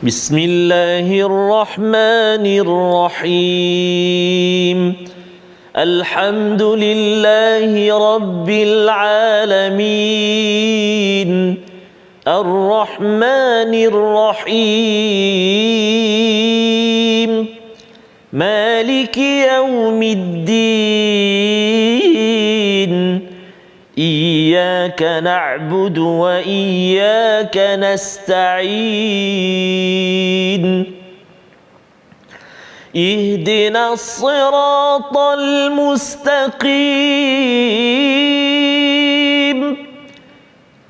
بسم الله الرحمن الرحيم الحمد لله رب العالمين الرحمن الرحيم مالك يوم الدين إياك نعبد وإياك نستعين اهدنا الصراط المستقيم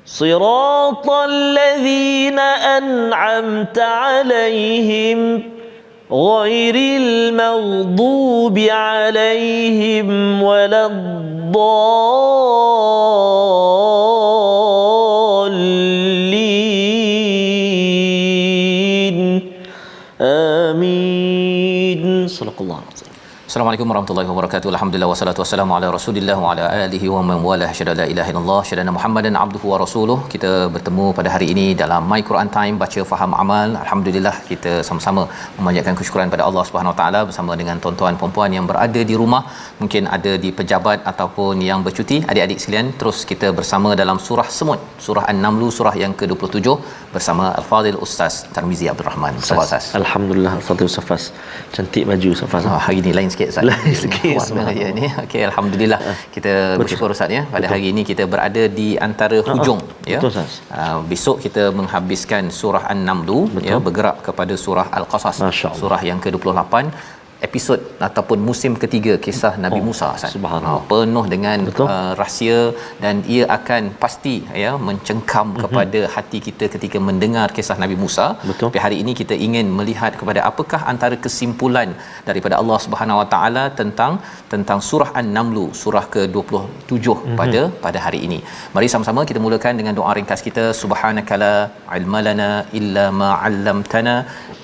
صراط الذين أنعمت عليهم غير المغضوب عليهم ولا الضالين آمين صدق الله العظيم. Assalamualaikum warahmatullahi wabarakatuh. Alhamdulillah wassalatu wassalamu ala Rasulillah wa ala alihi wa man wala. Syada la ilaha illallah, syada Muhammadan abduhu wa rasuluh. Kita bertemu pada hari ini dalam My Quran Time, baca faham amal. Alhamdulillah kita sama-sama memanjatkan kesyukuran pada Allah Subhanahu Wa Taala bersama dengan tuan-tuan puan-puan yang berada di rumah, mungkin ada di pejabat ataupun yang bercuti. Adik-adik sekalian, terus kita bersama dalam surah Semut, surah An-Naml, surah yang ke-27 bersama Al-Fadhil Ustaz Tarmizi Abdul Rahman. Ustaz. Alhamdulillah, Al-Fadhil Ustaz. Cantik baju Ustaz. Hari ini lain sikit Ustaz. Lain sikit warna ni. Okey, alhamdulillah. Kita bersyukur Ustaz ya. Pada hari ini kita berada di antara hujung ya. Betul Ustaz. Besok kita menghabiskan surah An-Naml ya, bergerak kepada surah Al-Qasas. Surah yang ke-28, episod ataupun musim ketiga kisah Nabi Musa. Subhanallah. Penuh dengan rahsia, dan ia akan pasti ya mencengkam kepada hati kita ketika mendengar kisah Nabi Musa. Tapi hari ini kita ingin melihat kepada apakah antara kesimpulan daripada Allah Subhanahu Wa Taala tentang surah An-Naml, surah ke-27 pada hari ini. Mari sama-sama kita mulakan dengan doa ringkas kita. Subhanakala ilmalana illa ma 'allamtana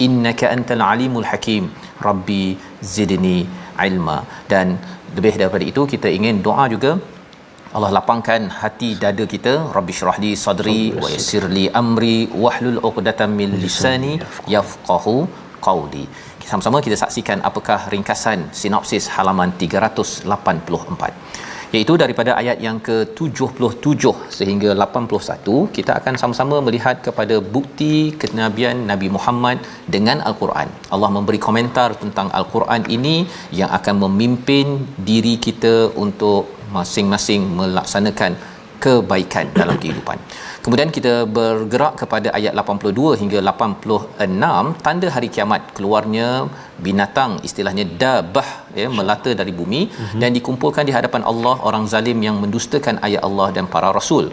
innaka antal alimul hakim. Rabbi zidni ilma. Dan lebih daripada itu, kita ingin doa juga Allah lapangkan hati dada kita. Rabbi syrah li sadri wa yassir li amri wahlul 'uqdatam min lisani yafqahu qawli. Sama-sama kita saksikan apakah ringkasan sinopsis halaman 384, iaitu daripada ayat yang ke-77 sehingga 81. Kita akan sama-sama melihat kepada bukti kenabian Nabi Muhammad dengan Al-Quran. Allah memberi komentar tentang Al-Quran ini yang akan memimpin diri kita untuk masing-masing melaksanakan kebaikan dalam kehidupan. Kemudian kita bergerak kepada ayat 82 hingga 86, tanda hari kiamat, keluarnya binatang, istilahnya dabah ya, melata dari bumi dan dikumpulkan di hadapan Allah orang zalim yang mendustakan ayat Allah dan para rasul.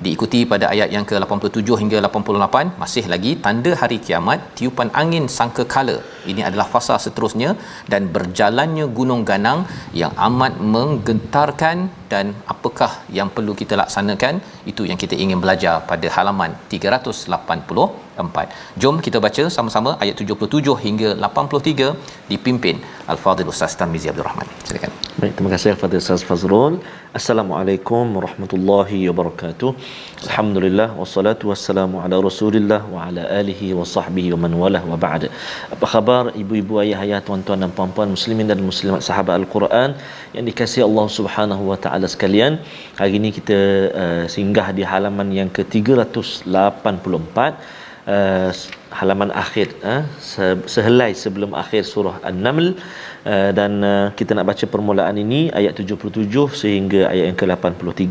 Diikuti pada ayat yang ke-87 hingga 88, masih lagi tanda hari kiamat, tiupan angin sangkakala. Ini adalah fasa seterusnya, dan berjalannya gunung ganang yang amat menggentarkan, dan apakah yang perlu kita laksanakan, itu yang kita ingin belajar pada halaman 384. Jom kita baca sama-sama ayat 77 hingga 83 dipimpin Al-Fadhil Ustaz Tarmizi Abdul Rahman. Silakan. Baik, terima kasih Al-Fadhil Ustaz Fazrul. Assalamualaikum warahmatullahi wabarakatuh. Alhamdulillah wassalatu wassalamu ala Rasulillah wa ala alihi wa sahbihi wa man walah wa ba'd. Apa khabar ibu-ibu, ayah-ayah, tuan-tuan dan puan-puan muslimin dan muslimat sahabat Al-Quran yang dikasihi Allah Subhanahu wa taala sekalian. Hari ini kita singgah di halaman yang ke-384, halaman akhir, sehelai sebelum akhir surah An-Naml, dan kita nak baca permulaan ini ayat 77 sehingga ayat yang ke-83.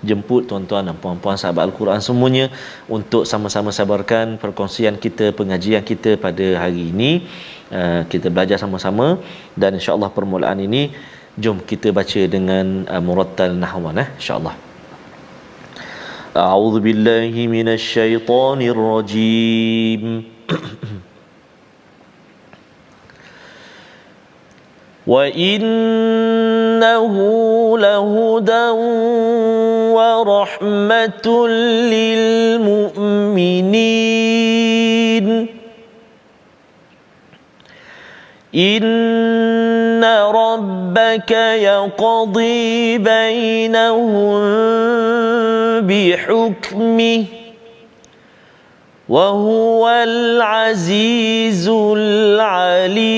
Jemput tuan-tuan dan puan-puan sahabat Al-Quran semuanya untuk sama-sama sabarkan perkongsian kita, pengajian kita pada hari ini. Kita belajar sama-sama, dan insya-Allah permulaan ini jom kita baca dengan murattal nahwan insya-Allah. أعوذ بالله من الشيطان الرجيم وإنه لهدى ورحمة للمؤمنين إن ربك يقضي بينهم بحكمه وهو العزيز العليم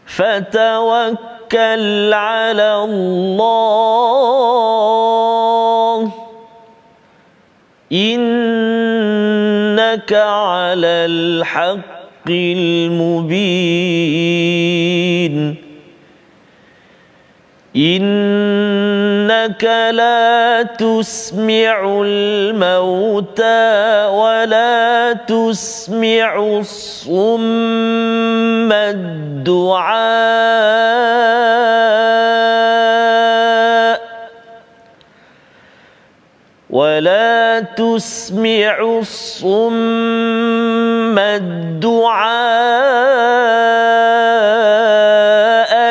فتوكل على الله إنك على الحق المبين إنك لا تسمع الموتى ولا تسمع الصم الدعاء ولا تسمع الصم الدعاء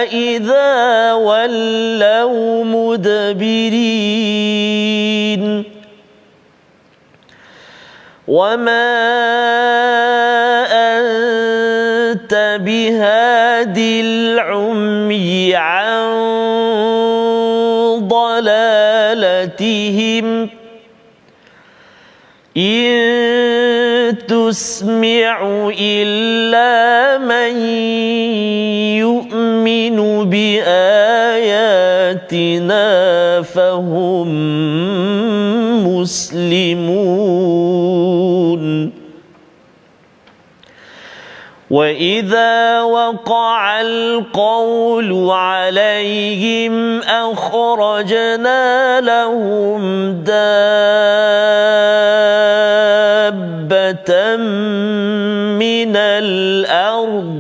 إذا ولوا مدبرين وما أنت بهاد العمي عن ضلالتهم إن تسمع إلا من يؤمن بآياتنا فهم مسلمون وإذا وقع القول عليهم أخرجنا لهم دابة من الأرض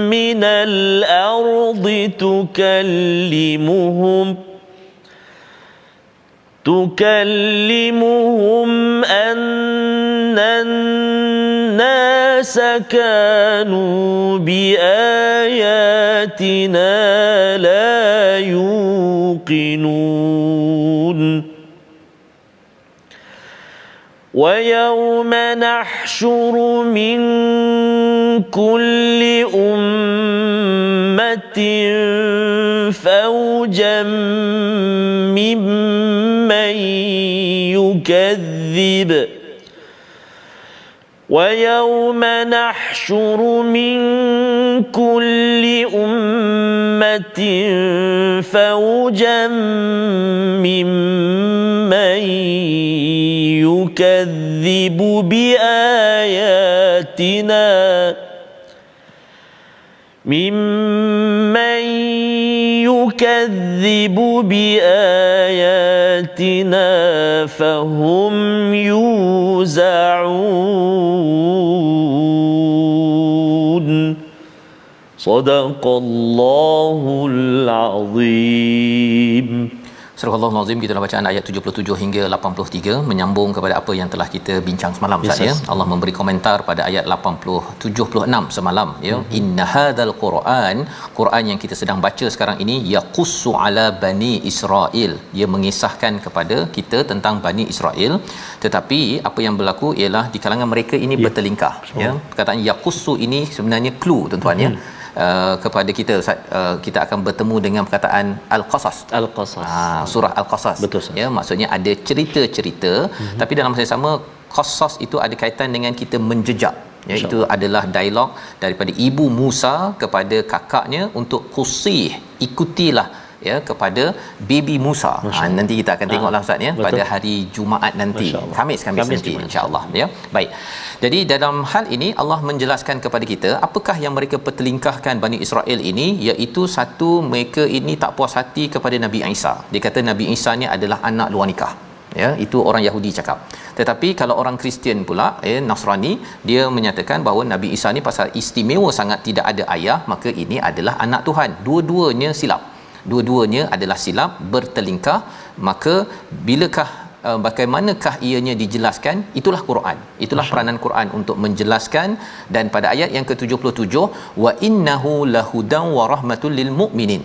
من الأرض تكلمهم أن الناس كانوا بآياتنا لا يوقنون ويوم نحشر من كل أمة فوجا ممن يكذب ويوم نحشر من كل أمة فوجا ممن يكذب بآياتنا فهم يوزعون صدق الله العظيم. Surah Al-Azim, kita dah bacaan ayat 77 hingga 83, menyambung kepada apa yang telah kita bincang semalam, Ustaz, ya. Allah memberi komentar pada ayat 76 semalam, ya. Inna hadzal Quran yang kita sedang baca sekarang ini yaqussu ala bani Israel, ia mengisahkan kepada kita tentang Bani Israel, tetapi apa yang berlaku ialah di kalangan mereka ini bertelingkah, ya. Perkataan yaqussu ini sebenarnya clue, tuan-tuan, ya. Kepada kita, kita akan bertemu dengan perkataan Al-Qasas. Surah Al-Qasas. Betul, ya, maksudnya ada cerita-cerita, tapi dalam masa yang sama qasas itu ada kaitan dengan kita menjejak. Ya, itu adalah dialog daripada ibu Musa kepada kakaknya untuk qusih, ikutilah, ya, kepada baby Musa. Nanti kita akan tengoklah, Ustaz, ya, pada hari Jumaat nanti, Khamis nanti, insya-Allah, ya. Baik. Jadi dalam hal ini Allah menjelaskan kepada kita apakah yang mereka pertelingkahkan Bani Israel ini, iaitu satu, mereka ini tak puas hati kepada Nabi Isa. Dia kata Nabi Isa ni adalah anak luar nikah. Ya, itu orang Yahudi cakap. Tetapi kalau orang Kristian pula, Nasrani, dia menyatakan bahawa Nabi Isa ni pasal istimewa sangat tidak ada ayah, maka ini adalah anak Tuhan. Dua-duanya silap. Dua-duanya adalah silap, bertelingkah. Maka bilakah bagaimanakah ianya dijelaskan? Itulah Quran. Itulah peranan Quran untuk menjelaskan. Dan pada ayat yang ke-77, wa innahu lahudan wa rahmatul lil mu'minin,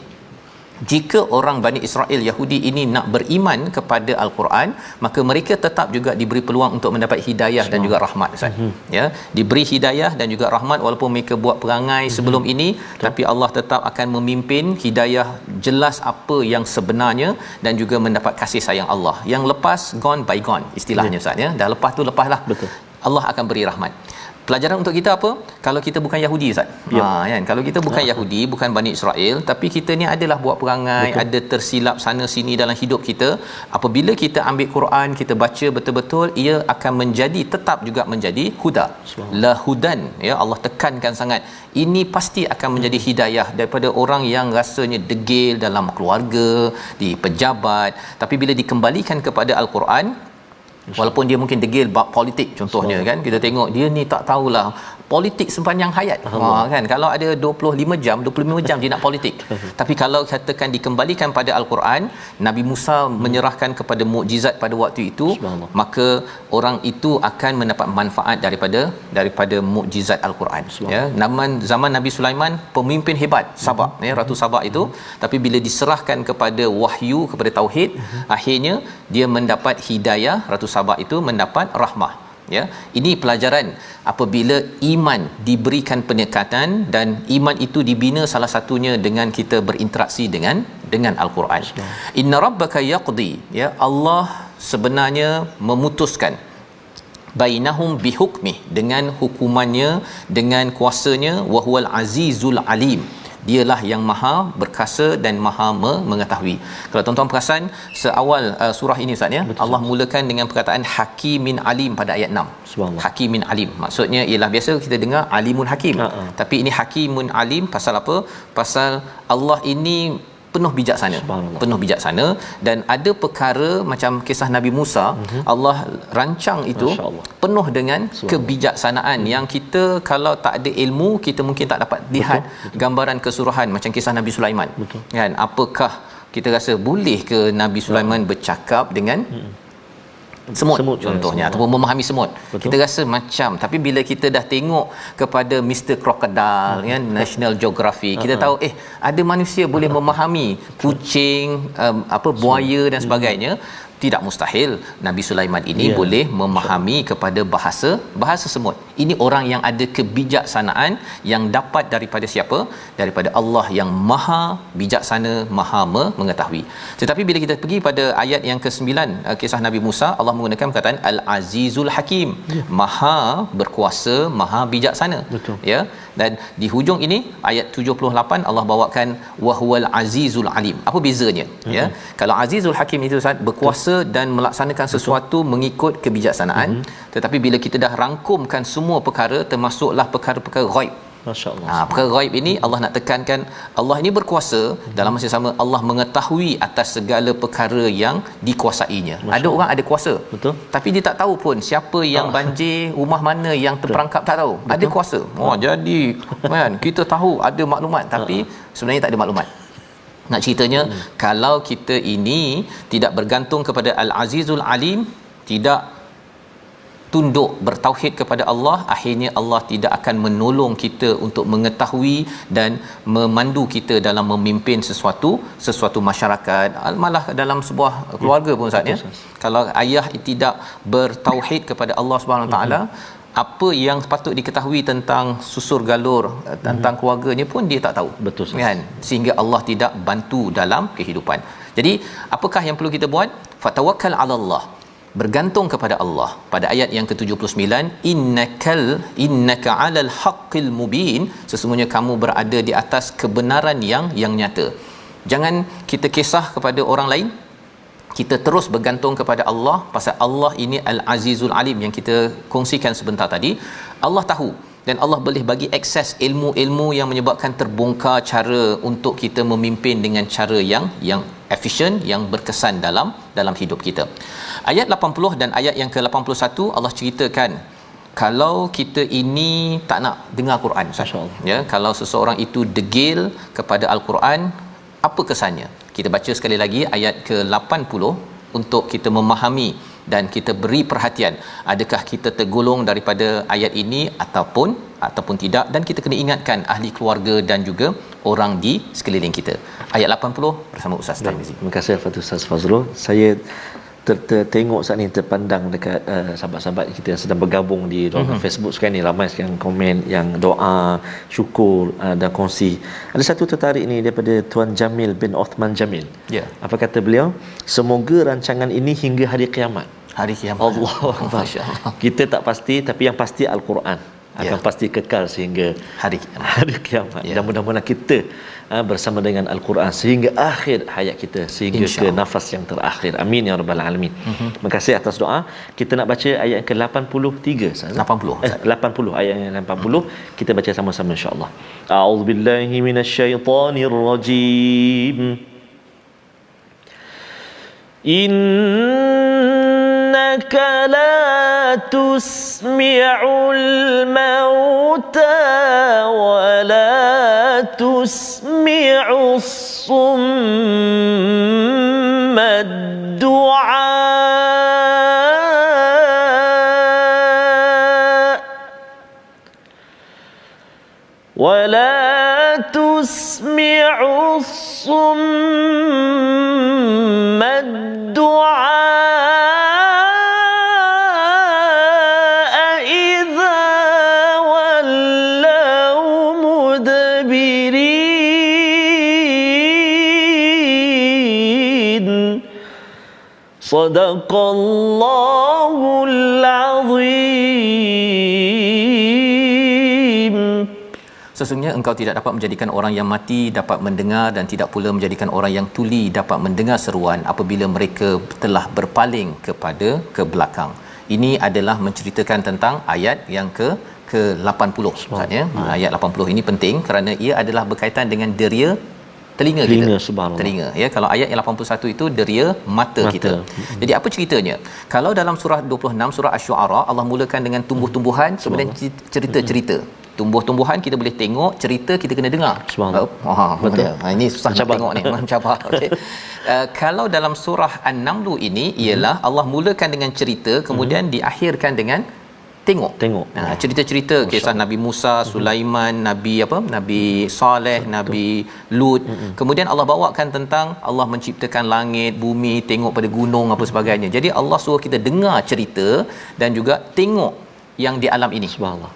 jika orang Bani Israel Yahudi ini nak beriman kepada Al-Quran, maka mereka tetap juga diberi peluang untuk mendapat hidayah dan juga rahmat, Ustaz. Ya, diberi hidayah dan juga rahmat walaupun mereka buat perangai sebelum ini, tapi Allah tetap akan memimpin hidayah, jelas apa yang sebenarnya, dan juga mendapat kasih sayang Allah. Yang lepas gone by gone istilahnya, Ustaz, ya. Dah lepas tu lepaslah. Betul. Allah akan beri rahmat. Pelajaran untuk kita apa? Kalau kita bukan Yahudi, Ustaz. Kan, kalau kita bukan Yahudi, bukan Bani Israel, tapi kita ni adalah buat perangai, ada tersilap sana sini dalam hidup kita, apabila kita ambil Quran, kita baca betul-betul, ia akan menjadi, tetap juga menjadi huda. La hudan, ya, Allah tekankan sangat. Ini pasti akan menjadi hidayah daripada orang yang rasanya degil dalam keluarga, di pejabat, tapi bila dikembalikan kepada Al-Quran, walaupun dia mungkin degil bab politik contohnya, kan, kita tengok dia ni tak tahulah politik sepanjang hayat, kan, kalau ada 25 jam dia nak politik. Tapi kalau katakan dikembalikan pada Al-Quran, Nabi Musa menyerahkan kepada mukjizat pada waktu itu, maka orang itu akan mendapat manfaat daripada mukjizat Al-Quran, ya. Zaman Nabi Sulaiman pemimpin hebat, Sabak, ya, Ratu Sabak itu, tapi bila diserahkan kepada wahyu, kepada tauhid, akhirnya dia mendapat hidayah, Ratu Sabak itu mendapat rahmah, ya. Ini pelajaran apabila iman diberikan penekatan, dan iman itu dibina salah satunya dengan kita berinteraksi dengan Al-Quran. Inna rabbaka yaqdi, ya, Allah sebenarnya memutuskan bainahum bihukmih, dengan hukumannya, dengan kuasanya, wa huwal azizul alim, dialah yang maha berkuasa dan maha mengetahui. Kalau tuan-tuan perasan seawal surah ini, Ustaz, ya, Allah mulakan dengan perkataan hakimin alim pada ayat 6. Hakimin alim maksudnya ialah, biasa kita dengar alimun hakim, tapi ini hakimun alim. Pasal apa? Pasal Allah ini penuh bijaksana, dan ada perkara macam kisah Nabi Musa, Allah rancang itu penuh dengan kebijaksanaan yang kita kalau tak ada ilmu, kita mungkin tak dapat lihat gambaran keseluruhan. Macam kisah Nabi Sulaiman, kan, apakah kita rasa boleh ke Nabi Sulaiman bercakap dengan semut contohnya, ataupun memahami semut? Kita rasa macam, tapi bila kita dah tengok kepada Mr. Crocodile, kan, National Geographic, kita tahu ada manusia boleh memahami kucing, buaya dan sebagainya. Tidak mustahil Nabi Sulaiman ini boleh memahami kepada bahasa semut. Ini orang yang ada kebijaksanaan yang dapat daripada siapa? Daripada Allah yang maha bijaksana, maha mengetahui. Tetapi bila kita pergi pada ayat yang ke-9, kisah Nabi Musa, Allah menggunakan perkataan Al-Azizul Hakim, maha berkuasa, maha bijaksana. Ya. Dan di hujung ini ayat 78 Allah bawakan wahwal azizul alim. Apa bezanya? Ya. Kalau Azizul Hakim itu, Ustaz, berkuasa dan melaksanakan sesuatu mengikut kebijaksanaan, tetapi bila kita dah rangkumkan semua perkara, termasuklah perkara-perkara ghaib, masya-Allah. Perkara ghaib ini Allah nak tekankan, Allah ini berkuasa, dalam masa yang sama Allah mengetahui atas segala perkara yang dikuasainya. Ada orang ada kuasa, tapi dia tak tahu pun siapa yang banjir, rumah mana yang terperangkap, tak tahu. Ada kuasa. Jadi kan kita tahu ada maklumat, tapi sebenarnya tak ada maklumat. Nak ceritanya, kalau kita ini tidak bergantung kepada Al-Azizul Alim, tidak tunduk bertauhid kepada Allah, akhirnya Allah tidak akan menolong kita untuk mengetahui dan memandu kita dalam memimpin sesuatu masyarakat, malah dalam sebuah keluarga pun, Ustaz, ya. Kalau ayah tidak bertauhid kepada Allah Subhanahu Wa Taala, apa yang patut diketahui tentang susur galur tentang keluarganya pun dia tak tahu. Betul, kan? Sehingga Allah tidak bantu dalam kehidupan. Jadi apakah yang perlu kita buat? Fatawakkal 'ala Allah, bergantung kepada Allah. Pada ayat yang ke-79, innaka 'alal haqqil mubin, sesungguhnya kamu berada di atas kebenaran yang nyata. Jangan kita kisah kepada orang lain, kita terus bergantung kepada Allah, pasal Allah ini Al-Azizul Alim yang kita kongsikan sebentar tadi. Allah tahu, dan Allah boleh bagi akses ilmu-ilmu yang menyebabkan terbongkar cara untuk kita memimpin dengan cara yang efisien, yang berkesan dalam hidup kita. Ayat 80 dan ayat yang ke-81 Allah ceritakan kalau kita ini tak nak dengar Quran, ya, kalau seseorang itu degil kepada Al-Quran, apa kesannya? Kita baca sekali lagi ayat ke-80 untuk kita memahami dan kita beri perhatian, adakah kita tergolong daripada ayat ini ataupun tidak, dan kita kena ingatkan ahli keluarga dan juga orang di sekeliling kita. Ayat 80 bersama Ustaz Tarmizi. Terima kasih kepada Ustaz Fazrul. Saya tengok saat ni, terpandang dekat sahabat-sahabat kita yang sedang bergabung di dalam Facebook sekarang ni, ramai yang komen, yang doa, syukur dan kongsi. Ada satu tertarik ni daripada Tuan Jamil bin Othman Jamil. Ya. Apa kata beliau? Semoga rancangan ini hingga hari kiamat. Hari kiamat. Allah. Kita tak pasti, tapi yang pasti Al-Quran akan pasti kekal sehingga hari kiamat. Hari kiamat. Dan mudah-mudahan kita bersama dengan Al-Quran sehingga akhir hayat kita, sehingga ke nafas yang terakhir. Amin ya rabbal alamin. Terima kasih atas doa. Kita nak baca ayat yang ke-83. 80 ayat yang 80 kita baca sama-sama insya-Allah. A'udzubillahi minasyaitonirrajim. Innaka la tusmi'ul mauta wa la tusmi'us summa du'a wa la tusmi'us summa du'a Sadaqallahul Azim. Sesungguhnya engkau tidak dapat menjadikan orang yang mati dapat mendengar dan tidak pula menjadikan orang yang tuli dapat mendengar seruan apabila mereka telah berpaling ke belakang. Ini adalah menceritakan tentang ayat yang ke-80. Maksudnya ayat 80 ini penting kerana ia adalah berkaitan dengan deria telinga kita. Telinga ya. Kalau ayat yang 81 itu deria mata kita. Jadi apa ceritanya? Kalau dalam surah 26 surah Asy-Syu'ara Allah mulakan dengan tumbuh-tumbuhan, kemudian cerita-cerita. Tumbuh-tumbuhan kita boleh tengok, cerita kita kena dengar. Betul. Ini susah nak tengok ni, mencabar. Okey. Kalau dalam surah An-Naml ini ialah Allah mulakan dengan cerita, kemudian diakhirkan dengan tengok. Cerita-cerita kisah Nabi Musa, Sulaiman, Nabi Saleh, Nabi Lut. Kemudian Allah bawakan tentang Allah menciptakan langit, bumi, tengok pada gunung apa sebagainya. Jadi Allah suruh kita dengar cerita dan juga tengok yang di alam ini. Subhanallah.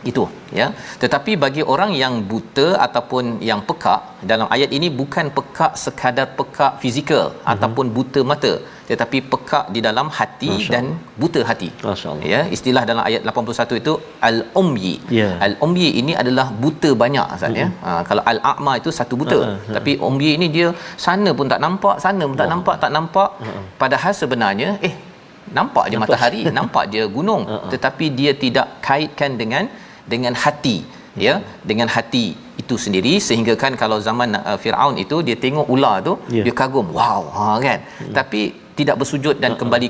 Itu ya. Tetapi bagi orang yang buta ataupun yang pekak, dalam ayat ini bukan pekak sekadar pekak fizikal ataupun buta mata, tetapi pekak di dalam hati dan buta hati. Ya, istilah dalam ayat 81 itu al-umyi. Al-umyi ini adalah buta banyak Ustaz ya. Kalau al-a'ma itu satu buta. Tapi umyi ini dia sana pun tak nampak, sana pun tak nampak. Padahal sebenarnya nampak je matahari, nampak je gunung, tetapi dia tidak kaitkan dengan hati, ya, dengan hati itu sendiri, sehingga kan kalau zaman Firaun itu dia tengok ular tu dia kagum, wow, kan, tapi tidak bersujud dan kembali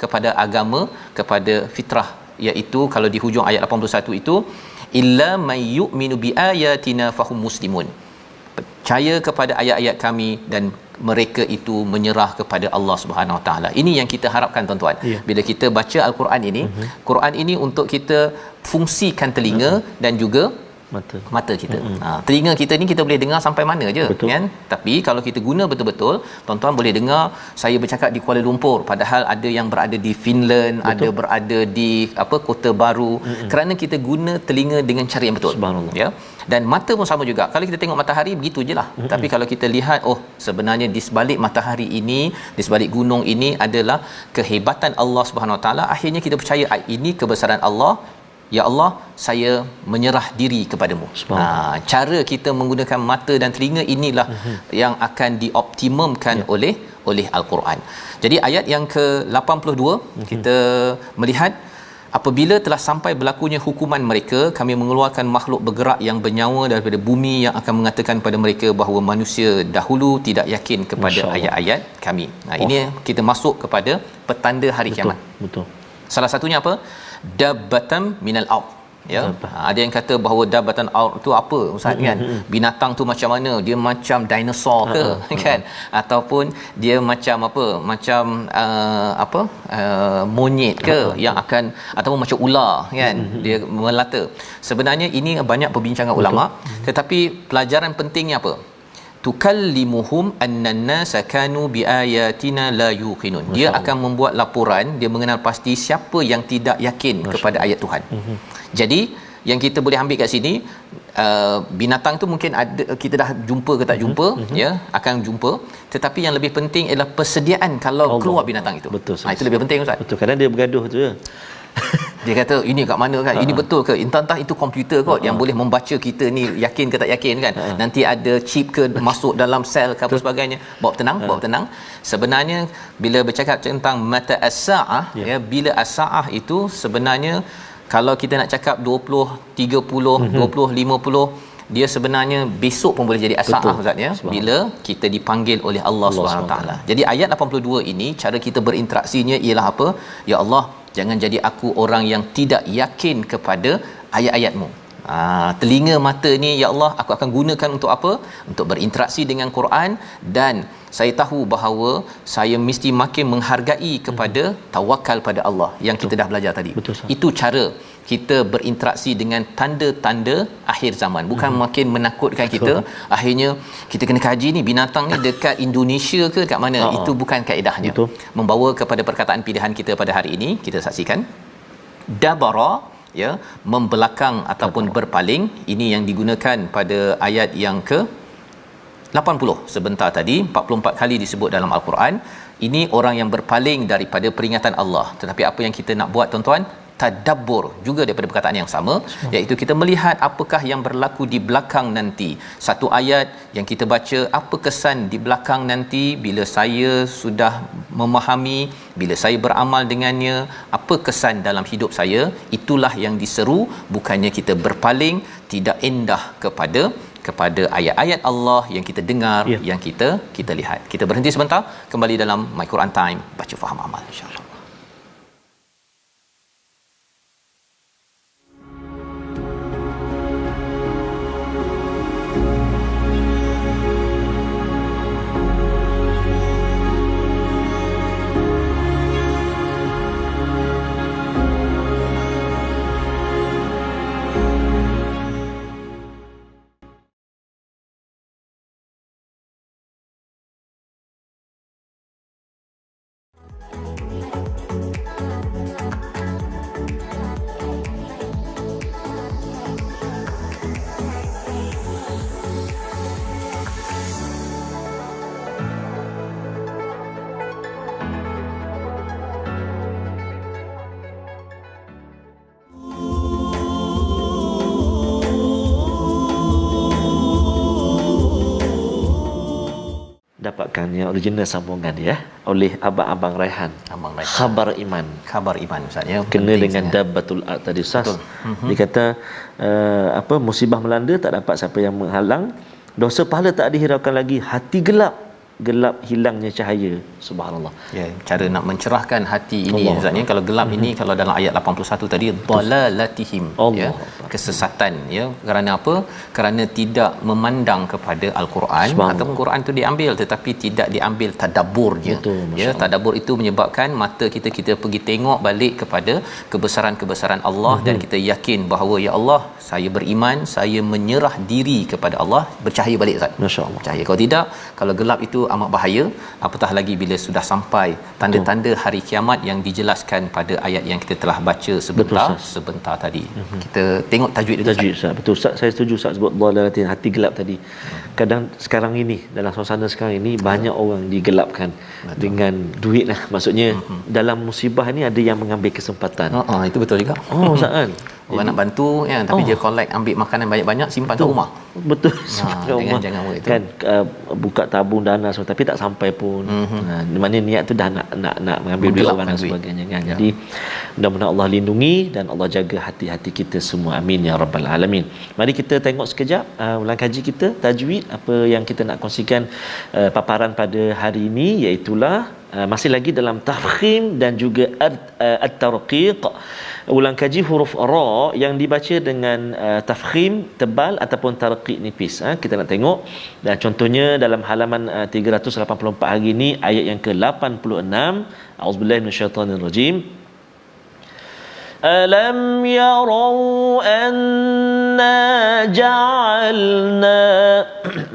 kepada agama, kepada fitrah, iaitu kalau di hujung ayat 81 itu illa may yu'minu bi ayatina fahum muslimun, percaya kepada ayat-ayat kami dan mereka itu menyerah kepada Allah Subhanahu Wa Taala. Ini yang kita harapkan tuan-tuan. Bila kita baca al-Quran ini, Quran ini untuk kita fungsikan telinga dan juga mata kita. Telinga kita ni kita boleh dengar sampai mana je, kan? Tapi kalau kita guna betul-betul, tuan-tuan boleh dengar saya bercakap di Kuala Lumpur padahal ada yang berada di Finland, ada berada di Kota Baru, kerana kita guna telinga dengan cara yang betul. Ya. Dan mata pun sama juga. Kalau kita tengok matahari begitu je lah. Tapi kalau kita lihat sebenarnya di sebalik matahari ini, di sebalik gunung ini adalah kehebatan Allah Subhanahu Wa Taala, akhirnya kita percaya ini kebesaran Allah. Ya Allah, saya menyerah diri kepadamu. Cara kita menggunakan mata dan telinga inilah yang akan dioptimumkan oleh Al-Quran. Jadi ayat yang ke-82 kita melihat apabila telah sampai berlakunya hukuman mereka, kami mengeluarkan makhluk bergerak yang bernyawa daripada bumi yang akan mengatakan kepada mereka bahawa manusia dahulu tidak yakin kepada ayat-ayat kami. Ini kita masuk kepada petanda hari kiamat. Salah satunya apa? Dabbatam minal ard. ya. Ada yang kata bahawa Dabbatul Ard tu apa ustaz kan? Binatang tu macam mana? Dia macam dinosaur ke kan? Ataupun dia macam apa? Macam monyet ke yang akan, ataupun macam ular kan? Dia melata. Sebenarnya ini banyak perbincangan ulama, tetapi pelajaran pentingnya apa? Tukallimuhum annannasa kanu biayatina la yuqinun. Dia akan membuat laporan, dia mengenal pasti siapa yang tidak yakin kepada ayat Tuhan. Jadi yang kita boleh ambil kat sini, binatang tu mungkin ada, kita dah jumpa ke tak jumpa, ya, akan jumpa, tetapi yang lebih penting ialah persediaan kalau keluar binatang itu. Betul, itu lebih penting ustaz. Betul, kerana dia bergaduh tu ya. Dia kata ini kat mana kan, ini betul ke, entah itu komputer kot yang boleh membaca kita ni yakin ke tak yakin kan. Nanti ada chip ke masuk dalam sel ke apa sebagainya. Bawa tenang. Sebenarnya bila bercakap tentang mata as-saah, ya, bila as-saah itu sebenarnya kalau kita nak cakap 20, 30, 20, 50, dia sebenarnya besok pun boleh jadi as-saah ustaz ya, bila kita dipanggil oleh Allah Subhanahu taala. Jadi ayat 82 ini cara kita berinteraksinya ialah apa? Ya Allah, jangan jadi aku orang yang tidak yakin kepada ayat-ayat-Mu. Telinga mata ni ya Allah aku akan gunakan untuk apa? Untuk berinteraksi dengan Quran, dan saya tahu bahawa saya mesti makin menghargai kepada tawakal pada Allah yang kita dah belajar tadi. Itu cara kita berinteraksi dengan tanda-tanda akhir zaman, bukan makin menakutkan kita. Akhirnya kita kena kaji ni binatang ni dekat Indonesia ke dekat mana. Itu bukan kaedahnya. Membawa kepada perkataan pilihan kita pada hari ini, kita saksikan dabara, ya, membelakang ataupun berpaling. Ini yang digunakan pada ayat yang ke 80 sebentar tadi, 44 kali disebut dalam Al-Quran. Ini orang yang berpaling daripada peringatan Allah. Tetapi apa yang kita nak buat tuan-tuan? Tadabbur juga daripada perkataan yang sama, iaitu kita melihat apakah yang berlaku di belakang nanti. Satu ayat yang kita baca, apa kesan di belakang nanti bila saya sudah memahami, bila saya beramal dengannya, apa kesan dalam hidup saya. Itulah yang diseru, bukannya kita berpaling tidak indah kepada ayat-ayat Allah yang kita dengar, yang kita lihat. Kita berhenti sebentar, kembali dalam My Quran Time, baca faham amal insya-Allah. Dapatkan yang original sambungan ya oleh abang Raihan. Khabar iman Ustaz ya, kena dengan Dabbatul Ard tadi Ustaz. Dia kata musibah melanda, tak dapat siapa yang menghalang, dosa pahala tak dihiraukan lagi, hati gelap hilangnya cahaya. Subhanallah. Ya, cara nak mencerahkan hati ini Ustaz ya. Kalau gelap ini, kalau dalam ayat 81 tadi, dalalatihim, ya, kesesatan ya. Kerana apa? Kerana tidak memandang kepada Al-Quran, ataupun Quran tu diambil tetapi tidak diambil tadabburnya. Ya, tadabbur itu menyebabkan mata kita pergi tengok balik kepada kebesaran-kebesaran Allah, dan kita yakin bahawa ya Allah, saya beriman, saya menyerah diri kepada Allah, bercahaya balik Ustaz. Masya-Allah. Cahaya. Kalau tidak, kalau gelap itu amat bahaya, apatah lagi bila sudah sampai tanda-tanda hari kiamat yang dijelaskan pada ayat yang kita telah baca sebentar tadi. Kita tengok tajwid itu. Tajwid Ustaz. Betul Ustaz, saya setuju Ustaz sebut dhalalatin, hati gelap tadi. Kadang sekarang ini, dalam suasana sekarang ini, banyak orang digelapkan dengan duit lah. Maksudnya dalam musibah ni ada yang mengambil kesempatan. Itu betul juga. Ustaz kan. Orang nak bantu ya, tapi dia collect, ambil makanan banyak-banyak, simpan kat rumah. Betul. Simpan rumah. Jangan buat itu. Kan buka tabung dana semua, tapi tak sampai pun. Mana niat tu dah nak mengambil duit orang dan sebagainya kan. Ya. Jadi mudah-mudahan Allah lindungi dan Allah jaga hati-hati kita semua. Amin ya rabbal alamin. Mari kita tengok sekejap ulang kaji kita tajwid, apa yang kita nak kongsikan paparan pada hari ini, iaitu Masih lagi dalam tafkhim dan juga at-tarqiq. Ulang kaji huruf ra yang dibaca dengan tafkhim tebal ataupun tarqiq nipis. Kita nak tengok, dan contohnya dalam halaman 384 hari ini ayat yang ke-86. Auzubillahi minasyaitanirrajim. Alam yarau anna ja'alna.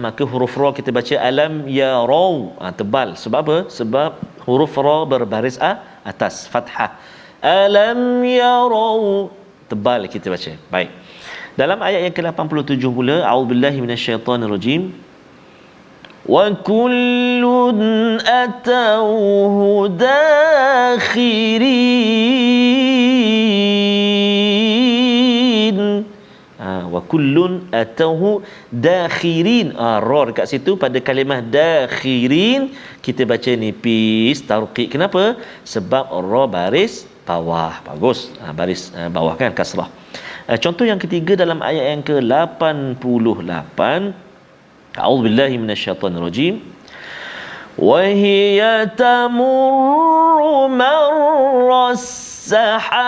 Maka huruf ra kita baca alam yarau, tebal. Sebab apa? Sebab huruf ra berbaris atas fathah. Alam yarau, tebal kita baca. Baik. Dalam ayat yang ke-87 pula, a'udzubillahi minasyaitanirrajim. Wa kullun atauhu dakhirin. Wa kullun atauhu dakhirin. Ra dekat situ pada kalimah dakhirin kita baca nipis tarqiq. Kenapa? Sebab ra baris bawah. Bagus. Baris bawah kan, kasrah. Contoh yang ketiga dalam ayat yang ke-88. A'udzubillahi minasyaitanirrajim. Wa hiya tamurru marras sahab.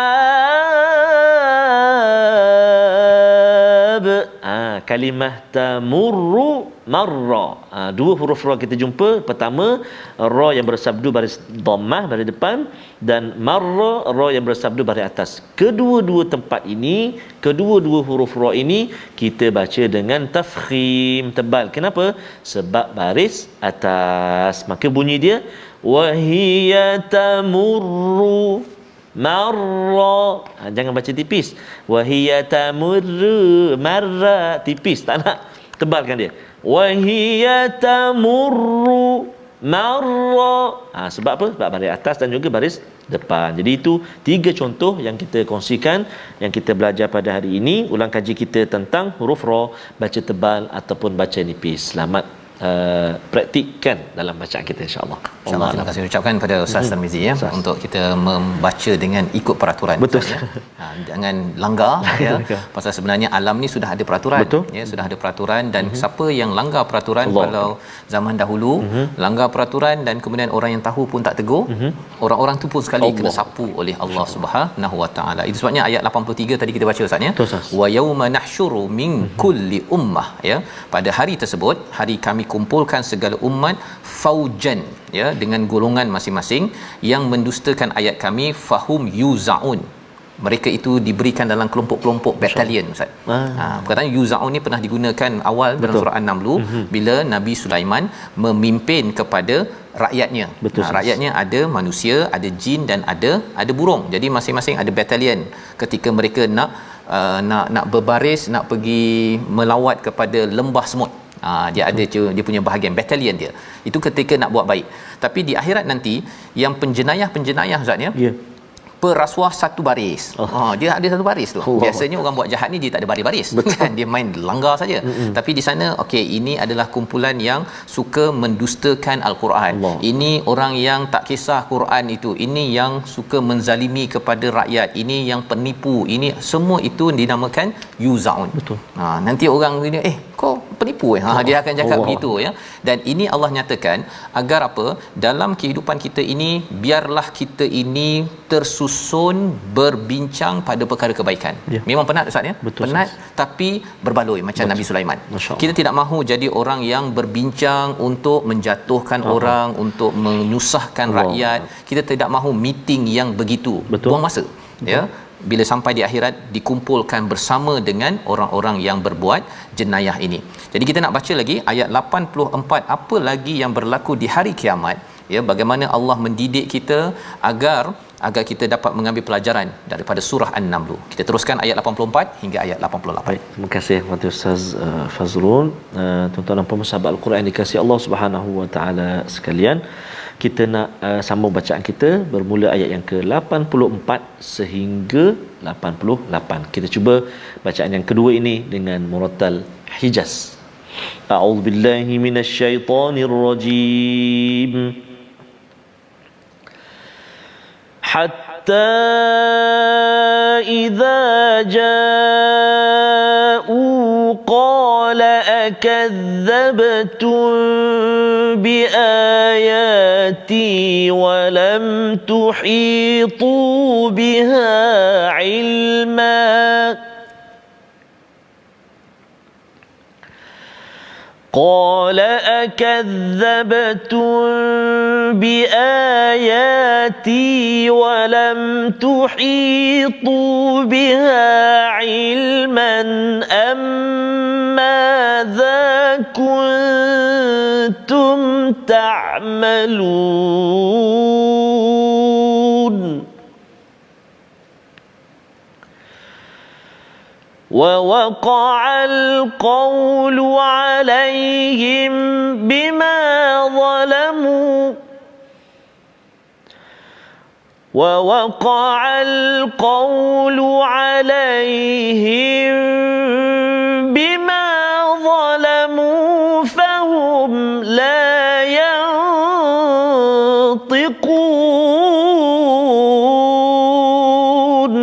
Kalimah tamurru marra. Dua huruf ra kita jumpa. Pertama, ra yang bersabdu baris dhammah baris depan, dan marra ra yang bersabdu baris atas. Kedua-dua tempat ini, kedua-dua huruf ra ini kita baca dengan tafkhim tebal. Kenapa? Sebab baris atas. Maka bunyi dia wa hiya tamurru marra. Jangan baca tipis. Wa hiya tamurru marra, tipis, tak nak, tebalkan dia. Wa hiya tamurru marra. Sebab apa? Sebab baris atas dan juga baris depan. Jadi itu tiga contoh yang kita kongsikan, yang kita belajar pada hari ini. Ulang kaji kita tentang huruf ra, baca tebal ataupun baca nipis. Selamat praktikkan dalam bacaan kita, insya-Allah. InsyaAllah, terima kasih ucapkan pada Ustaz Tarmizi untuk kita membaca dengan ikut peraturan. Betul. Jangan langgar ya. Pasal sebenarnya alam ni sudah ada peraturan. Betul. Ya, sudah ada peraturan, dan siapa yang langgar peraturan, kalau zaman dahulu langgar peraturan dan kemudian orang yang tahu pun tak tegur, orang-orang tu pun sekali kena sapu oleh Allah Subhanahu Wa Taala. Itu sebabnya ayat 83 tadi kita baca Ustaz ya. Wa yauma nahsyuru min kulli ummah, ya. Pada hari tersebut, hari kami kumpulkan segala umat faujan, ya, dengan golongan masing-masing yang mendustakan ayat kami, fahum yuzaun. Mereka itu diberikan dalam kelompok-kelompok batalion, Ustaz. Perkataan yuzaun ni pernah digunakan awal dalam surah An-Naml bila Nabi Sulaiman memimpin kepada rakyatnya. Rakyatnya ada manusia, ada jin dan ada burung. Jadi masing-masing ada batalion ketika mereka nak berbaris, nak pergi melawat kepada lembah semut. Dia ada dia punya bahagian batalion dia. Itu ketika nak buat baik. Tapi di akhirat nanti yang penjenayah Ustaz ya. Perasuah satu baris. Dia ada satu baris tu. Biasanya orang buat jahat ni dia tak ada baris-baris. Kan dia main langgar saja. Tapi di sana okey, ini adalah kumpulan yang suka mendustakan al-Quran. Ini orang yang tak kisah Quran itu. Ini yang suka menzalimi kepada rakyat. Ini yang penipu. Ini semua itu dinamakan yuzaun. Nanti orang ini kau penipu dia akan cakap begitu ya. Dan ini Allah nyatakan agar apa? Dalam kehidupan kita ini biarlah kita ini tersusun berbincang pada perkara kebaikan. Memang penat Ustaz ya. Penat tapi berbaloi macam Nabi Sulaiman. Kita tidak mahu jadi orang yang berbincang untuk menjatuhkan orang, untuk menyusahkan rakyat. Kita tidak mahu meeting yang begitu. Buang masa. Ya. Bila sampai di akhirat dikumpulkan bersama dengan orang-orang yang berbuat jenayah ini. Jadi kita nak baca lagi ayat 84, apa lagi yang berlaku di hari kiamat, ya, bagaimana Allah mendidik kita agar kita dapat mengambil pelajaran daripada surah An-Naml. Kita teruskan ayat 84 hingga ayat 88. Baik, terima kasih kepada Ustaz Fazrul. Tuan-tuan dan puan-puan sahabat Al-Quran dikasihi Allah Subhanahu Wa Taala sekalian. Kita nak sambung bacaan kita bermula ayat yang ke-84 sehingga 88. Kita cuba bacaan yang kedua ini dengan murattal Hijaz. A'udzubillahi minasyaitonirrajim. Hatta idza ja'u qala akadzabtum biayati آياتي ولم تحيطوا بها علما قال أكذبتم بآياتي ولم تحيطوا بها علما أم ماذا كنتم تعملون ووقع القول عليهم بما ظلموا ووقع القول عليهم بما ظلموا فهم لا ينطقون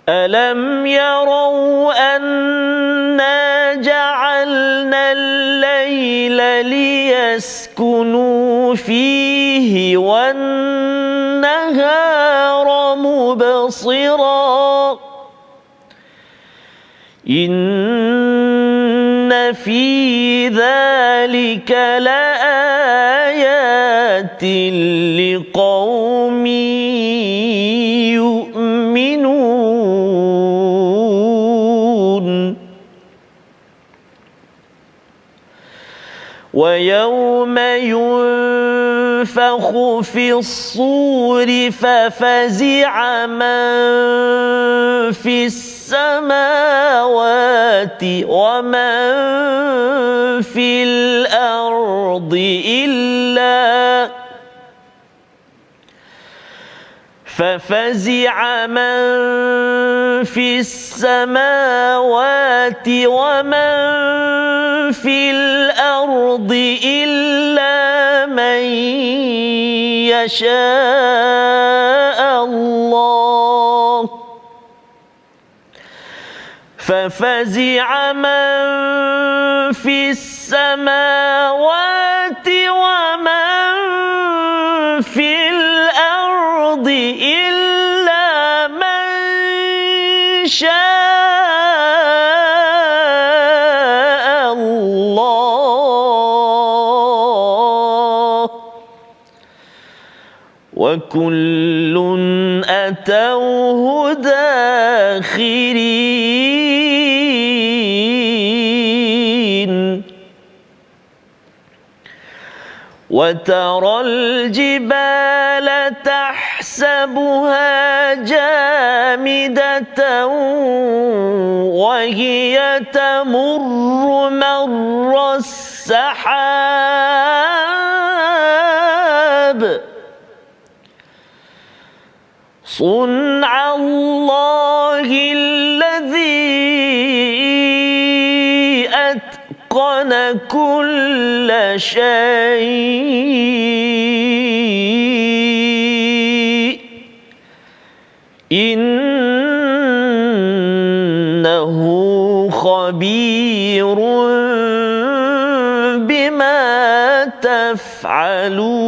ألم يروا أنا جعلنا الليل ليسكنوا فيه والنهار مبصرا إن في ذلك لآيات لقوم يؤمنون ويوم ينفخ في الصور ففزع من في السماوات ومن في الأرض ففزع من في السماوات ومن في الأرض إلا من يشاء الله ففزع من في السماوات ومن في الأرض إلا من شاء الله وكل أتوه داخرين وترى الجبال تحسبها جامدة وهي تمر مر السحاب صنع الله الذي أتقن كل شيء إنه خبير بما تفعلون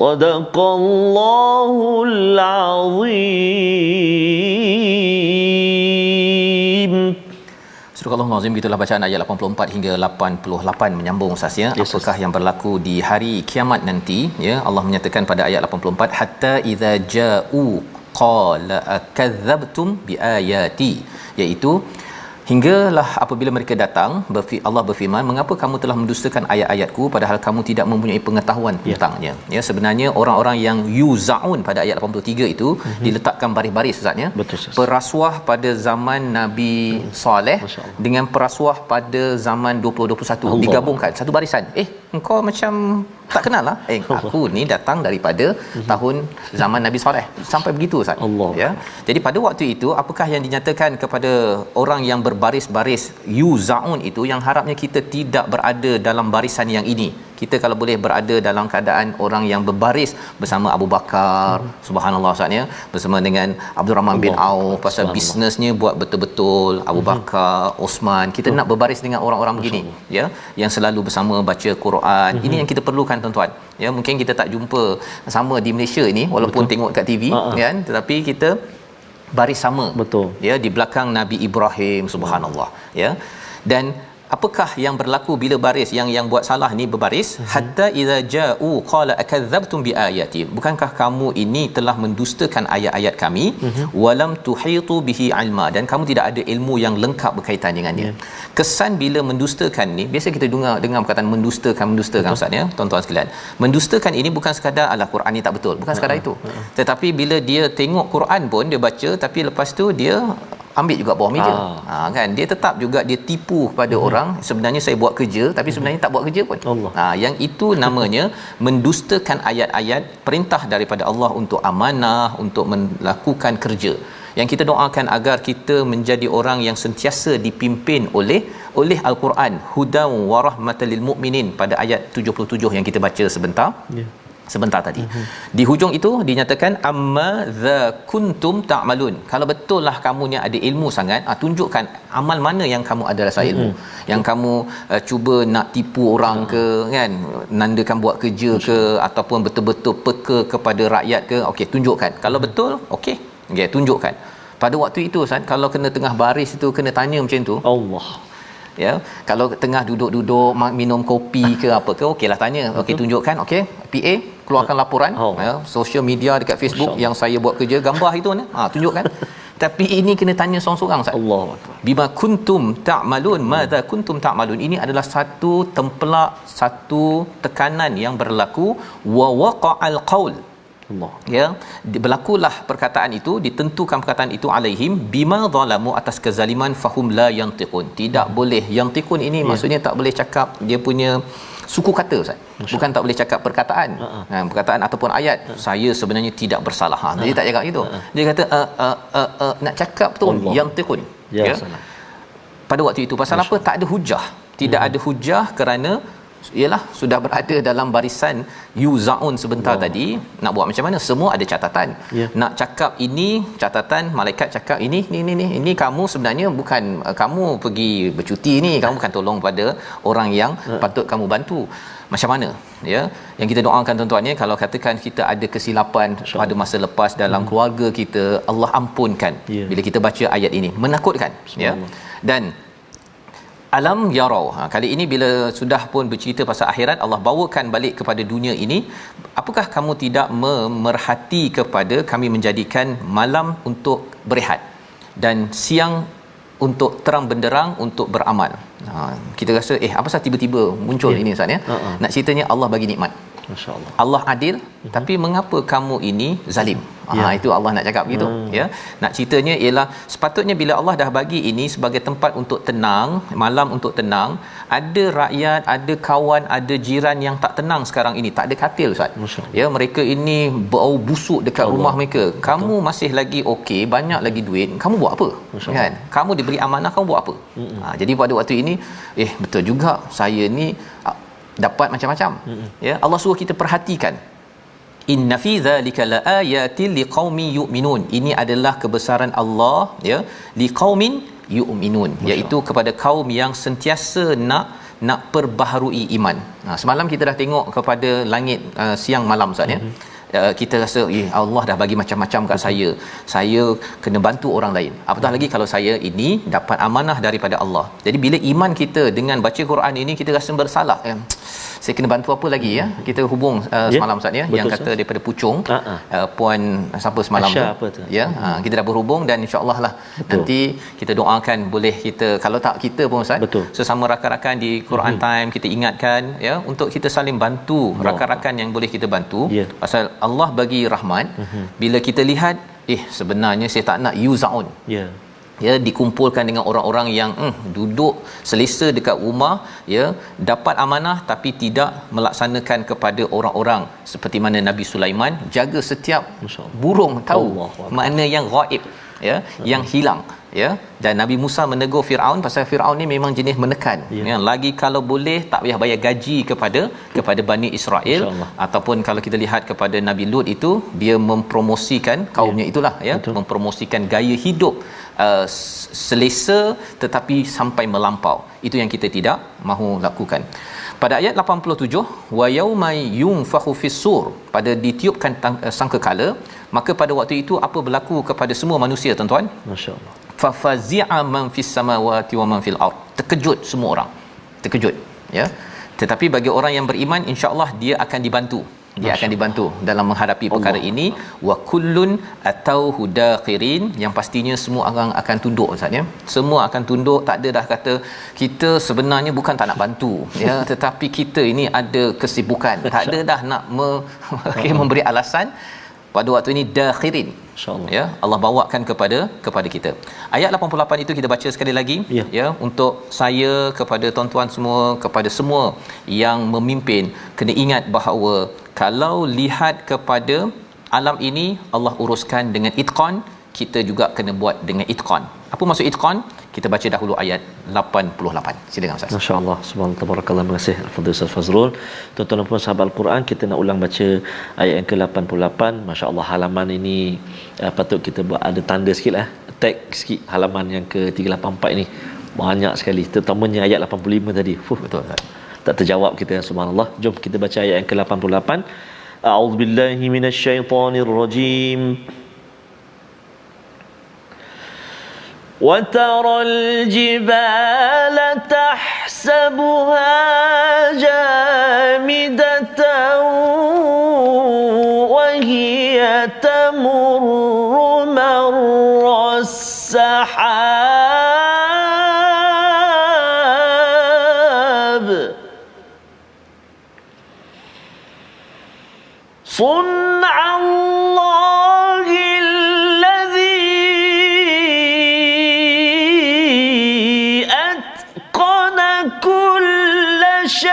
صدق الله العظيم. Surah Al-Azim, itulah bacaan ayat 84 hingga 88 menyambung Ustaz ya. Apakah yang berlaku di hari kiamat nanti ya? Allah menyatakan pada ayat 84 hatta idza ja'u qala akadzabtum biayati, iaitu hinggalah apabila mereka datang, Allah berfirman, mengapa kamu telah mendustakan ayat-ayatku padahal kamu tidak mempunyai pengetahuan tentangnya. Ya, sebenarnya orang-orang yang yuzaun pada ayat 83 itu diletakkan baris-baris Ustaz ya. Perasuah pada zaman Nabi Saleh dengan perasuah pada zaman 2021 digabungkan satu barisan. Engkau macam tak kenal lah. Aku ni datang daripada tahun zaman Nabi Saleh. Sampai begitu Ustaz. Ya. Jadi pada waktu itu apakah yang dinyatakan kepada orang yang berbaris-baris yuzaun itu, yang harapnya kita tidak berada dalam barisan yang ini. kita kalau boleh berada dalam keadaan orang yang berbaris bersama Abu Bakar, subhanallah Ustaz ya, bersama dengan Abdul Rahman bin Auf, pasal bisnesnya buat betul-betul, Abu Bakar, Osman, kita nak berbaris dengan orang-orang begini ya, yang selalu bersama baca Quran. Ini yang kita perlukan tuan-tuan ya. Mungkin kita tak jumpa sama di Malaysia ini walaupun tengok kat TV kan, tetapi kita baris sama ya di belakang Nabi Ibrahim, subhanallah ya. Dan apakah yang berlaku bila baris yang buat salah ni berbaris? Hatta idza ja'u qala akadzabtum biayati, bukankah kamu ini telah mendustakan ayat-ayat kami, walam tuhitu bihi ilma, dan kamu tidak ada ilmu yang lengkap berkaitan dengannya. Kesan bila mendustakan ni, biasa kita dengar perkataan mendustakan Ustaz ya, tuan-tuan sekalian. Mendustakan ini bukan sekadar Al-Quran ni tak betul, bukan sekadar itu. Tetapi bila dia tengok Quran pun dia baca, tapi lepas tu dia ambil juga bawah meja. Kan dia tetap juga dia tipu kepada orang, sebenarnya saya buat kerja tapi sebenarnya tak buat kerja pun. Yang itu namanya mendustakan ayat-ayat perintah daripada Allah untuk amanah, untuk melakukan kerja. Yang kita doakan agar kita menjadi orang yang sentiasa dipimpin oleh Al-Quran, hudan wa rahmatan lil mukminin, pada ayat 77 yang kita baca sebentar tadi. Di hujung itu dinyatakan amma za kuntum ta'malun. Kalau betul lah kamu ni ada ilmu sangat, tunjukkan amal mana yang kamu ada rasa ilmu. Yang kamu cuba nak tipu orang ke kan, nandakan buat kerja ke, ataupun betul-betul peka kepada rakyat ke, okey tunjukkan. Kalau betul okey tunjukkan. Pada waktu itu Ustaz, kalau kena tengah baris itu kena tanya macam tu, Allah ya, kalau tengah duduk-duduk minum kopi ke apa ke, okeylah tanya, okey tunjukkan, okey PA keluarkan laporan ya, social media dekat Facebook yang saya buat kerja, gambar itu ni tunjukkan. Tapi ini kena tanya seorang-seorang Ustaz. Allah bima kuntum ta'malun, madza kuntum ta'malun, ini adalah satu tempelak, satu tekanan yang berlaku. Wa waqa'al qaul, ya, berlakulah perkataan itu, ditentukan perkataan itu alaihim bima zalamu, atas kezaliman, fahum la yantiqun, tidak boleh. Yantiqun ini maksudnya tak boleh cakap, dia punya suku kata Ustaz, bukan tak boleh cakap perkataan. Perkataan ataupun ayat, saya sebenarnya tidak bersalah, dia tak cakap itu. Dia kata nak cakap betul yantiqun ya. Pada waktu itu pasal apa? Tak ada hujah, tidak ada hujah, kerana ialah sudah berada dalam barisan yuzaun sebentar tadi. Nak buat macam mana? Semua ada catatan. Nak cakap ini catatan, malaikat cakap ini kamu sebenarnya bukan kamu pergi bercuti ni, kamu bukan tolong pada orang yang patut kamu bantu. Macam mana ya? Yang kita doakan tuan-tuan ya, kalau katakan kita ada kesilapan pada masa lepas dalam keluarga kita, Allah ampunkan bila kita baca ayat ini, menakutkan ya. Dan alam yarau, kali ini bila sudah pun bercerita pasal akhirat, Allah bawakan balik kepada dunia ini. Apakah kamu tidak memerhati kepada kami menjadikan malam untuk berehat dan siang untuk terang benderang untuk beramal. Kita rasa apa pasal tiba-tiba muncul ini Ustaz ya. Nak ceritanya Allah bagi nikmat, masya-Allah. Allah adil, tapi mengapa kamu ini zalim? Itu Allah nak cakap begitu ya. Nak ceritanya ialah sepatutnya bila Allah dah bagi ini sebagai tempat untuk tenang, malam untuk tenang, ada rakyat, ada kawan, ada jiran yang tak tenang sekarang ini, tak ada katil Ustaz ya. Mereka ini bau busuk dekat rumah mereka. Kamu masih lagi okey, banyak lagi duit, kamu buat apa kan? Kamu diberi amanah, kamu buat apa? Jadi pada waktu ini betul juga, saya ni dapat macam-macam ya. Allah suruh kita perhatikan, inna fi zalika laayatil liqaumin yu'minun, ini adalah kebesaran Allah ya, liqaumin yu'minun, iaitu kepada kaum yang sentiasa nak perbaharui iman. Semalam kita dah tengok kepada langit siang malam Ustaz ya. Kita rasa Allah dah bagi macam-macam kat saya kena bantu orang lain, apatah lagi kalau saya ini dapat amanah daripada Allah. Jadi bila iman kita dengan baca Quran ini, kita rasa bersalah, saya kena bantu apa lagi ya. Kita hubung semalam Ustaz ya, yang kata daripada Puchong, puan siapa semalam tu ya. Kita dah berhubung dan insya-Allah lah nanti kita doakan, boleh kita, kalau tak kita pun Ustaz, sesama rakan-rakan di Quran Time kita ingatkan ya, untuk kita saling bantu rakan-rakan yang boleh kita bantu. Pasal Allah bagi rahmat, bila kita lihat sebenarnya saya tak nak yuzaun ya, dikumpulkan dengan orang-orang yang duduk selesa dekat rumah ya, dapat amanah tapi tidak melaksanakan kepada orang-orang, seperti mana Nabi Sulaiman jaga setiap burung, tahu mana yang ghaib ya, yang hilang. ya, dan Nabi Musa menegur Firaun pasal Firaun ni memang jenis menekan, ya, lagi kalau boleh tak payah bayar gaji kepada Bani Israel, ataupun kalau kita lihat kepada Nabi Lut itu dia mempromosikan kaumnya itulah, ya, mempromosikan gaya hidup selesa tetapi sampai melampau. Itu yang kita tidak mahu lakukan. Pada ayat 87, wa yaumai yunfakhu fis-sur, pada ditiupkan sangkakala, maka pada waktu itu apa berlaku kepada semua manusia, tuan-tuan? Masya-Allah. Fa fazi'a man fis samawati wa man fil ard. Terkejut semua orang. Terkejut, ya. Tetapi bagi orang yang beriman, insya-Allah dia akan dibantu. Dia akan dibantu dalam menghadapi perkara ini. Wa kullun atauhu daqirin, yang pastinya semua orang akan tunduk, Ustaz, ya. Semua akan tunduk, tak ada dah kata kita sebenarnya bukan tak nak bantu, ya, tetapi kita ini ada kesibukan. Tak ada dah nak memberi alasan. Pada waktu ini dakhirin, insyaallah, ya, Allah bawakan kepada kita. Ayat 88 itu kita baca sekali lagi, ya, untuk saya, kepada tuan-tuan semua, kepada semua yang memimpin, kena ingat bahawa kalau lihat kepada alam ini Allah uruskan dengan itqan, kita juga kena buat dengan itqan. Apa maksud itqan? Kita baca dahulu ayat 88. Silakan Ustaz. Masya-Allah, subhanallah, tabarakallah. Terima kasih Al-Fadhil Ustaz Fazrul. Tuan-tuan dan puan sahabat Al-Quran, kita nak ulang baca ayat yang ke-88. Masya-Allah, halaman ini patut kita buat ada tanda sikitlah, tag sikit halaman yang ke-384 ini. Banyak sekali, terutamanya ayat 85 tadi. Betul Ustaz. Tak terjawab kita, subhanallah. Jom kita baca ayat yang ke-88. A'udzubillahi minasyaitonirrajim. وترى الجبال تحسبها جامدة وهي تمر مر السحاب صنع الله كل شيء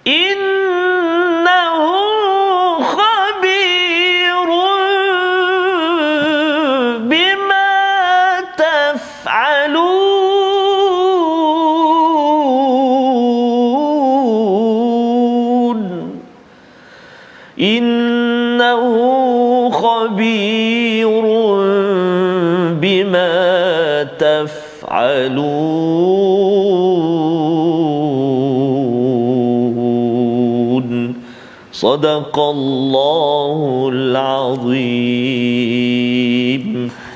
إنه خبير بما تفعلون إنه خبير بما تفعلون صدق الله العظيم.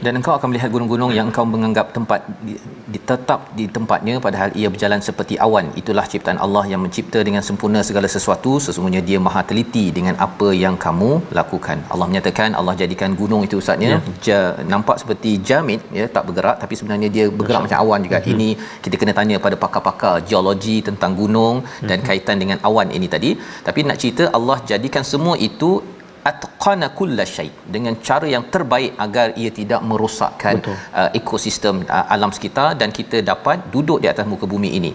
Dan engkau akan melihat gunung-gunung yang engkau menganggap tempat tetap di tempatnya, padahal ia berjalan seperti awan. Itulah ciptaan Allah yang mencipta dengan sempurna segala sesuatu. Sesungguhnya dia maha teliti dengan apa yang kamu lakukan. Allah menyatakan, Allah jadikan gunung itu, Ustaznya, nampak seperti jamid, ya, tak bergerak, tapi sebenarnya dia bergerak macam awan juga. Ini kita kena tanya pada pakar-pakar geologi tentang gunung dan kaitan dengan awan ini tadi. Tapi nak cerita, Allah jadikan semua itu atqana kullasyai, dengan cara yang terbaik agar ia tidak merosakkan ekosistem alam sekitar, dan kita dapat duduk di atas muka bumi ini.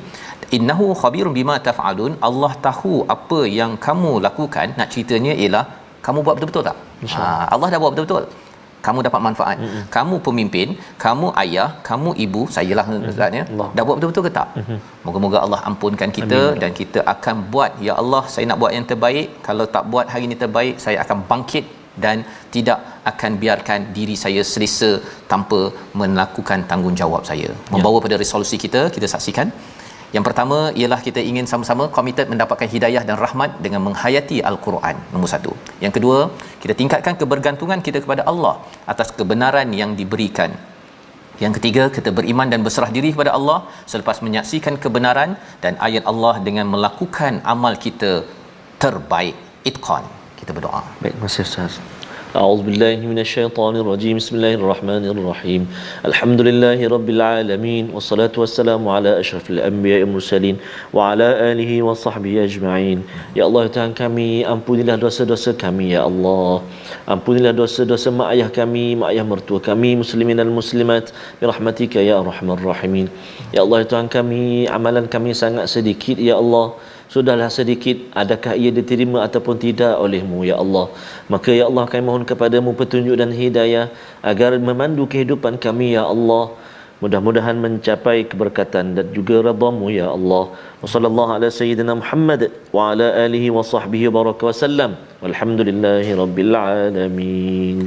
Innahu khabirun bima taf'alun, Allah tahu apa yang kamu lakukan. Nak ceritanya ialah kamu buat betul-betul tak? Allah dah buat betul-betul. Kamu dapat manfaat. Kamu pemimpin, kamu ayah, kamu ibu, sayalah Ustaznya, dah buat betul-betul ke tak? Moga-moga Allah ampunkan kita. Amin. Dan kita akan buat, ya Allah, saya nak buat yang terbaik. Kalau tak buat hari ini terbaik, saya akan bangkit dan tidak akan biarkan diri saya selesa tanpa melakukan tanggungjawab saya. Membawa pada resolusi kita saksikan. Yang pertama ialah kita ingin sama-sama komited mendapatkan hidayah dan rahmat dengan menghayati Al-Quran, nombor 1. Yang kedua, kita tingkatkan kebergantungan kita kepada Allah atas kebenaran yang diberikan. Yang ketiga, kita beriman dan berserah diri kepada Allah selepas menyaksikan kebenaran dan ayat Allah dengan melakukan amal kita terbaik, itqan. Kita berdoa. Baik, terima kasih Ustaz. أعوذ بالله من الشيطان الرجيم بسم الله الرحمن الرحيم الحمد لله رب العالمين والصلاة والسلام على أشرف الأنبياء والمرسلين وعلى آله وصحبه أجمعين. Ya Allah, Tuhan kami, ampunilah dosa-dosa kami, ya Allah. Ampunilah dosa-dosa mak ayah kami, mak ayah mertua kami, muslimin dan muslimat, birahmatika ya arhamar rahimin. Ya Allah, Tuhan kami, amalan kami sangat sedikit, ya Allah. sudahlah sedikit, adakah ia diterima ataupun tidak oleh-Mu ya Allah. Maka ya Allah, kami mohon kepadamu petunjuk dan hidayah agar memandu kehidupan kami ya Allah, mudah-mudahan mencapai keberkatan dan juga redha-Mu ya Allah. Wassallallahu ala sayyidina Muhammad wa ala alihi wa sahbihi baraka wasallam. Walhamdulillahi rabbil alamin.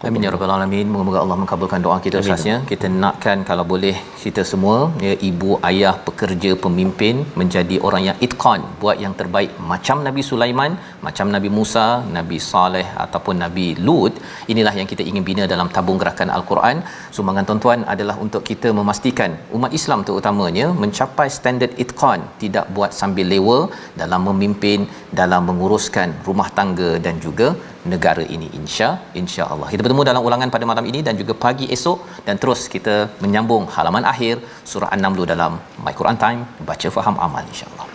Amin ya rabbal alamin. Moga-moga Allah mengabulkan doa kita Ustaznya. Kita nakkan kalau boleh kita semua ya, ibu, ayah, pekerja, pemimpin menjadi orang yang itqan, buat yang terbaik macam Nabi Sulaiman, macam Nabi Musa, Nabi Saleh ataupun Nabi Lut. Inilah yang kita ingin bina dalam tabung gerakan Al-Quran. Sumbangan tuan-tuan adalah untuk kita memastikan umat Islam terutamanya mencapai standard itqan, tidak buat sambil lewa dalam memimpin, dalam menguruskan rumah tangga dan juga negara ini, insya-Allah. Kita bertemu dalam ulangan pada malam ini dan juga pagi esok, dan terus kita menyambung halaman akhir surah An-Naml dalam My Quran Time, baca faham amal, insya-Allah.